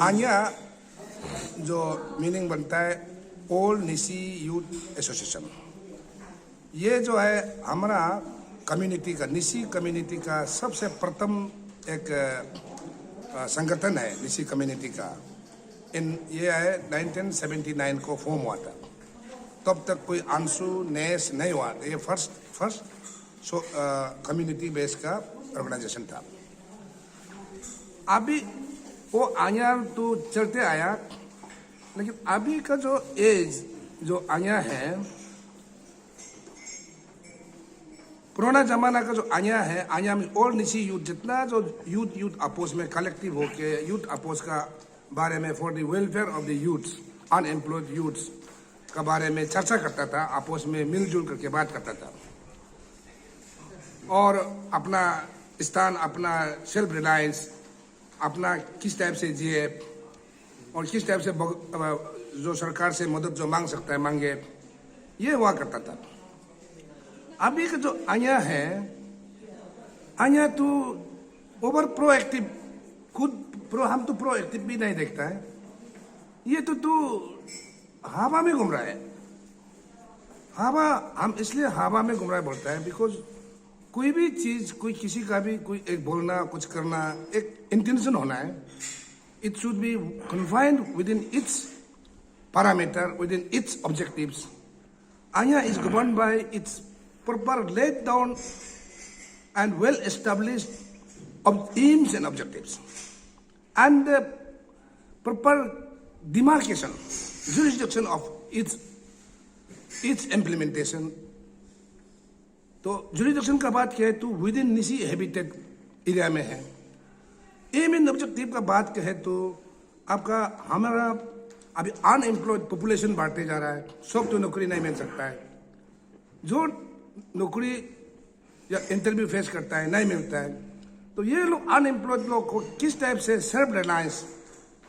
आन्या जो मीनिंग बनता है ओल्ड निसी यूथ एसोसिएशन, ये जो है हमारा कम्युनिटी का निसी कम्युनिटी का सबसे प्रथम एक संगठन है। निसी कम्युनिटी का ये है 1979 को फॉर्म हुआ था। तब तक कोई आंसू नेस नहीं हुआ। ये फर्स्ट कम्युनिटी बेस का ऑर्गेनाइजेशन था। अभी वो आया तो चलते आया, लेकिन अभी का जो एज जो आया है, पुराना जमाना का जो आया है, आया में ओल्ड निसी यूथ, जितना जो यूथ अपोज में कलेक्टिव होके यूथ अपोज का बारे में for the welfare of the youths, unemployed youths का बारे में चर्चा करता था, आपस में मिलजुल करके बात करता था और अपना स्थान, अपना सेल्फ रिलायंस, अपना किस टाइप से जिए और किस टाइप से जो सरकार से मदद जो मांग सकता है मांगे, ये हुआ करता था। अभी का जो आया है, आया तो ओवर प्रोएक्टिव, हम तो प्रोएक्टिव भी नहीं देखता है। ये तो हवा में घूम रहा है। हवा, हम इसलिए हवा में घूम रहा है बोलता है बिकॉज कोई भी चीज, कोई किसी का भी कोई एक बोलना, कुछ करना, एक इंटेंशन होना है। It should be confined within its parameter, within its objectives. आया is govern by its proper laid down and well established aims and objectives and the proper demarcation, jurisdiction of its implementation. तो jurisdiction का बात कहे तो within निसी habitat area में है। M and objective का बात कहे तो आपका हमारा अभी अनएम्प्लॉयड पॉपुलेशन बढ़ते जा रहा है। सब तो नौकरी नहीं मिल सकता है। जो नौकरी या इंटरव्यू फेस करता है, नहीं मिलता है, तो ये लोग अनएम्प्लॉयड लोग को किस टाइप से सेल्फ रिलायंस,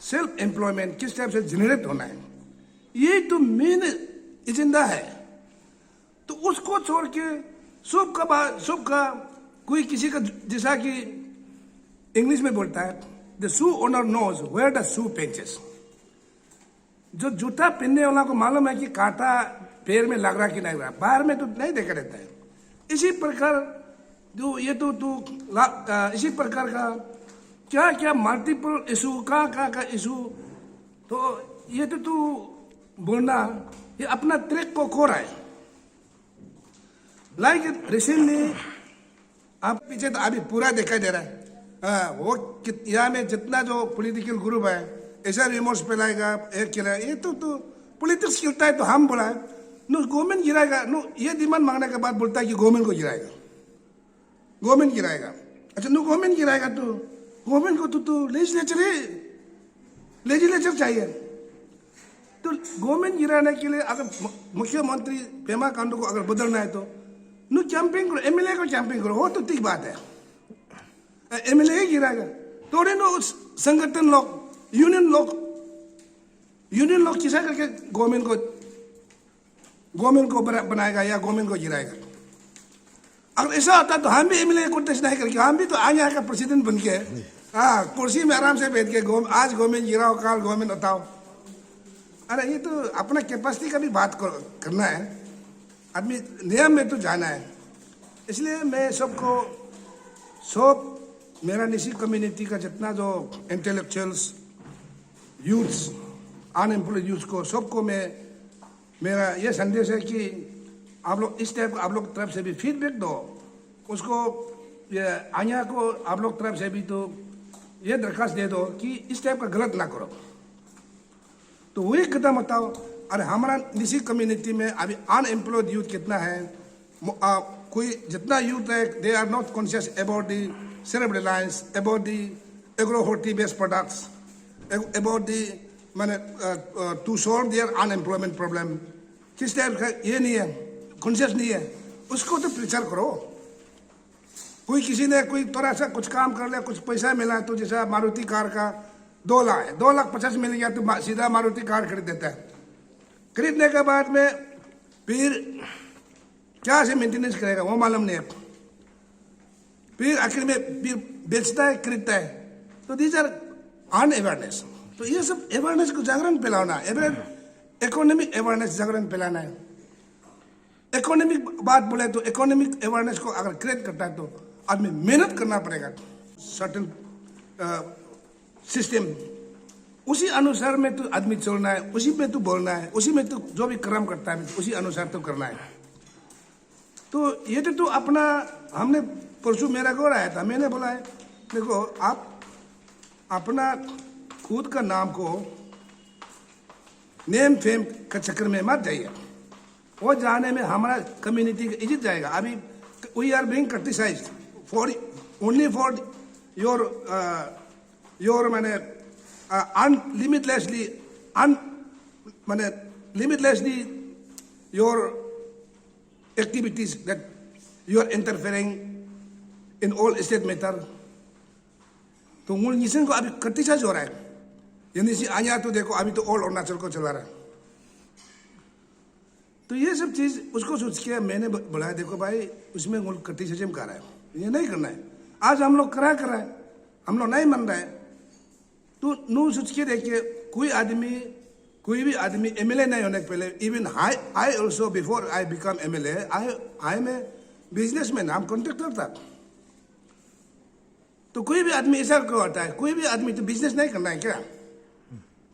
सेल्फ एम्प्लॉयमेंट किस टाइप से जनरेट होना है, ये तो मेन एजेंडा है। तो उसको छोड़ के सबका कोई किसी का, जैसा कि इंग्लिश में बोलता है, the shoe owner knows where the shoe pinches. जो जूता पहनने वाला को मालूम है कि कांटा पैर में लग रहा कि नहीं रहा, बाहर में तो नहीं देखा रहता है। इसी प्रकार जो ये तो इसी प्रकार का क्या क्या मल्टीपल इशू का इशू, तो ये तो बोलना ये अपना ट्रैक को खो रहा है। लाइक रिसेंटली आप पीछे तो अभी पूरा दिखाई दे रहा है। वो यहाँ में जितना जो पॉलिटिकल ग्रुप है ऐसा रिमोर्स फैलाएगा, एक किया ये तो पॉलिटिक्स खेलता है। तो हम बोला है नो गवर्नमेंट गिराएगा, नो ये डिमांड मांगने के बाद बोलता है कि गवर्नमेंट को गिराएगा, गवर्नमेंट गिराएगा। अच्छा नो गवर्नमेंट गिराएगा तो गवर्नमेंट को तो लेजिस्लेचर चाहिए। तो गवर्नमेंट गिराने के लिए अगर मुख्यमंत्री पेमा खांडू को अगर बदलना है तो नो कैंपिंग करो, एमएलए को कैंपिंग करो, वो तो ठीक बात है। एमएलए ही गिराएगा थोड़े नो संगठन लोग, यूनियन लोग किसा करके गवर्नमेंट को बनाएगा या गवर्नमेंट को गिराएगा। अगर ऐसा होता तो हम भी एमएलए को टेस्ट नहीं करके, हम भी तो आगे का प्रेसिडेंट बन के कुर्सी में आराम से बैठ के आज गवर्नमेंट गिराओ, कल गवर्नमेंट बताओ। अरे ये तो अपना कैपेसिटी का भी बात करना है, आदमी नियम में तो जाना है। इसलिए मैं मेरा निसी कम्युनिटी का जितना जो इंटेलेक्चुअल्स, यूथ्स, अनएम्प्लॉयड यूथ को सबको मेरा ये संदेश है कि आप लोग इस टाइप, आप लोग तरफ से भी फीडबैक दो उसको, ये आया को आप लोग तरफ से भी तो ये दरखास्त दे दो कि इस टाइप का गलत ना करो। तो वही कदम बताओ। अरे हमारा निसी कम्युनिटी में अभी अनएम्प्लॉयड यूथ कितना है, कोई जितना यूथ है they are not conscious about the self reliance, about the agro based products, about the manner to solve their unemployment problem, किस टाइप का ये नहीं है, कॉन्शियस नहीं है, उसको तो प्रचार करो। कोई किसी ने कोई थोड़ा सा कुछ काम कर लिया, कुछ पैसा मिला, तो जैसा मारुति कार का 2 लाख है, 2,50,000 मिल गया तो सीधा मारुति कार खरीद देता है। खरीदने के बाद में फिर क्या से मेंटेनेंस करेगा वो मालूम नहीं है। फिर आखिर में फिर बेचता है, खरीदता है। तो दीज आर अनअवेयरनेस। तो ये सब अवेयरनेस को जागरण फैलाना, इकोनॉमिक अवेयरनेस जागरण फैलाना है। इकोनॉमिक बात बोले तो इकोनॉमिक अवेयरनेस को अगर क्रिएट करता है तो आदमी मेहनत करना पड़ेगा, सर्टेन सिस्टम, उसी अनुसार में तो आदमी चलना है, उसी में तो बोलना है, उसी में तो जो भी कर्म करता है उसी अनुसार तो करना है। तो ये तो अपना, हमने परसों मेरा को आया था, मैंने बोला है देखो आप अपना खुद का नाम को नेम फेम का चक्कर में मत जाइए, वो जाने में हमारा कम्युनिटी का इज्जत जाएगा। अभी we are being criticised for only for your मैंने limitlessly your activities that you are interfering in all state matter. तो मूल निशन को अभी क्रिटिसाइज हो रहा है, यानी सी आया तो देखो अभी तो ऑल अरुणाचल को चला रहा है। तो ये सब चीज उसको सोच के मैंने बोला देखो भाई उसमें मूल क्रिटिसिज्म कर रहा है, ये नहीं करना है। आज हम लोग कर रहा है, हम लोग नहीं मान रहा है, तो नू सोच के देखिए कोई भी आदमी एमएलए नहीं होने के पहले, even I also before I become MLA I am a businessman, हम कॉन्ट्रैक्टर था। तो कोई भी आदमी ऐसा क्यों होता है, कोई भी आदमी तो बिजनेस नहीं करना है क्या?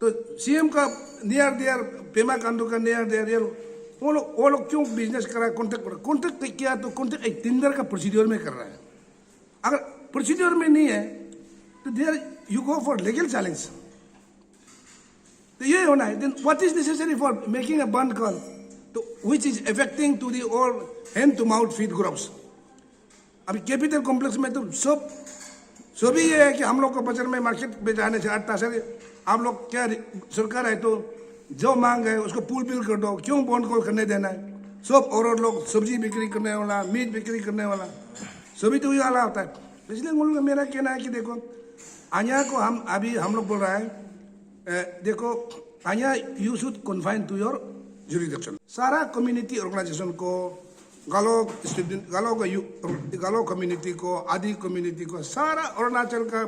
तो सीएम का नियर देयर, पेमा खांडू का नियर देयर, वो लोग क्यों बिजनेस कर रहा है? कॉन्ट्रैक्ट किया तो कॉन्ट्रैक्ट एक टेंडर का प्रोसीड्योर में कर रहा है। अगर प्रोसीड्योर में नहीं है तो there you go for legal challenge. तो ये होना है। Then what is necessary for making a bandh call to which is affecting to the all hand to mouth feed groups. अभी कैपिटल कॉम्प्लेक्स में तो सभी ये है कि हम लोग को बजट में मार्केट में जाने से अट्टा सर आप लोग क्या सरकार है तो जो मांग है उसको पूल बिल कर दो, क्यों बॉन्ड कॉल करने देना है? सब और लोग सब्जी बिक्री करने वाला, मीट बिक्री करने वाला, सभी तो ये वाला होता है। इसलिए मेरा कहना है कि देखो आया को हम लोग बोल रहा है देखो आया you should confine to your jurisdiction. सारा कम्युनिटी ऑर्गेनाइजेशन को गालो कम्युनिटी को, आदि कम्युनिटी को, सारा अरुणाचल का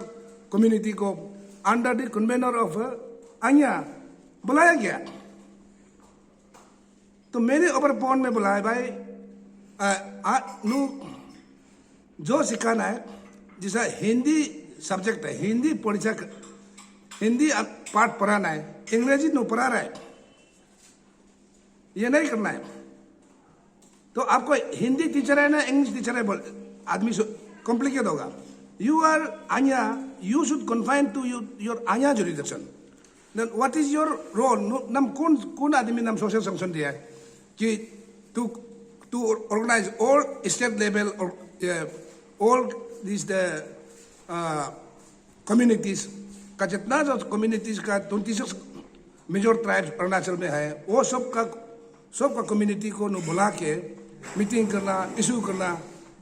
कम्युनिटी को अंडर द कन्वेनर ऑफ आया बुलाया गया। तो मैंने ओवर फोन में बुलाया भाई जो सिखाना है, जैसा हिंदी सब्जेक्ट है, हिंदी परीक्षा हिंदी पाठ पढ़ाना है, अंग्रेजी नो पढ़ा रहा है, ये नहीं करना है। तो आपको हिंदी टीचर है ना इंग्लिश टीचर है, आदमी कॉम्प्लिकेट होगा। यू आर आया, you should confine to your आया jurisdiction. Then what is your role? नम कौन आदमी नम सोशल संगठन दिया है कि to organise all state level all this communities का, जितना जो कम्युनिटीज का 26 मेजर ट्राइब्स अरुणाचल में है, वो सबका कम्युनिटी को बुला के मीटिंग करना, इशू करना।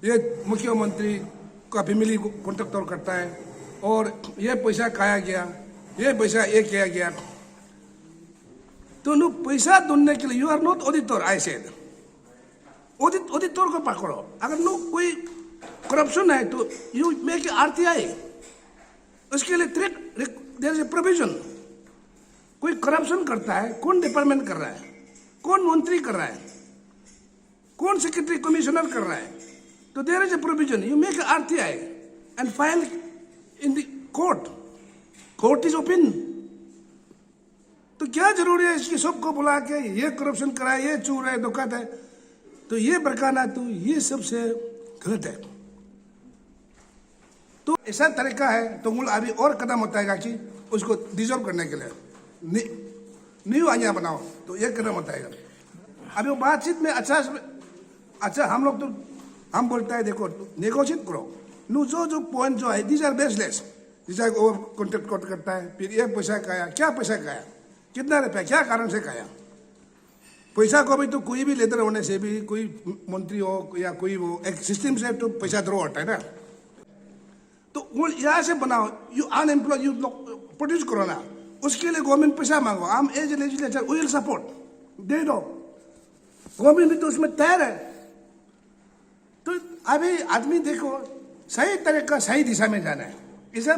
ये मुख्यमंत्री का फैमिली को कॉन्टेक्ट करता है और ये पैसा खाया गया, ये पैसा ये किया गया। तो नु पैसा ढूंढने के लिए you are not auditor, I said auditor को पकड़ो। अगर नु कोई करप्शन है तो यू मेक आरटीआई, उसके लिए देयर इज ए प्रोविजन। कोई करप्शन करता है, कौन डिपार्टमेंट कर रहा है, कौन मंत्री कर रहा है, कौन सेक्रेटरी कमिश्नर कर रहा है, तो there is a provision, you make RTI and file in the court is open. तो क्या जरूरी है इसकी सबको बुला के ये करप्शन कराए, ये चोर है, धोखा है, तो ये बरकाना, तो ये सबसे गलत है। तो ऐसा तरीका है तो मूल अभी और कदम होता है कि उसको डिजॉल्व करने के लिए न्यू आया बनाओ, तो ये कदम होता है। अभी वो बातचीत में अच्छा हम लोग तो हम बोलता है देखो नेगोशिएट करो, नो जो पॉइंट जो है दीज आर बेसलेस, जैसा वो कॉन्टेक्ट करता है, फिर ये पैसा खाया, क्या पैसा खाया, कितना रुपया, क्या कारण से खाया। पैसा को भी तो कोई भी लेटर होने से भी, कोई मंत्री हो या कोई वो एक सिस्टम से तो पैसा ड्रॉ होता है ना। तो वो यहाँ से बनाओ, यू अनएम्प्लॉयड यू प्रोड्यूस करो ना, उसके लिए गवर्नमेंट पैसा मांगो। हम as a legislature we will support, दे दो, गवर्नमेंट भी तो उसमें तैयार है। तो अभी आदमी देखो सही तरीका सही दिशा में जाना है, इसे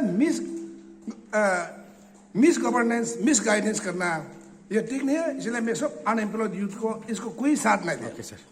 मिस गवर्नेंस, मिस गाइडेंस करना ये ठीक नहीं है। इसलिए मैं सब अनएम्प्लॉयड यूथ को इसको कोई साथ नहीं दे। Okay sir.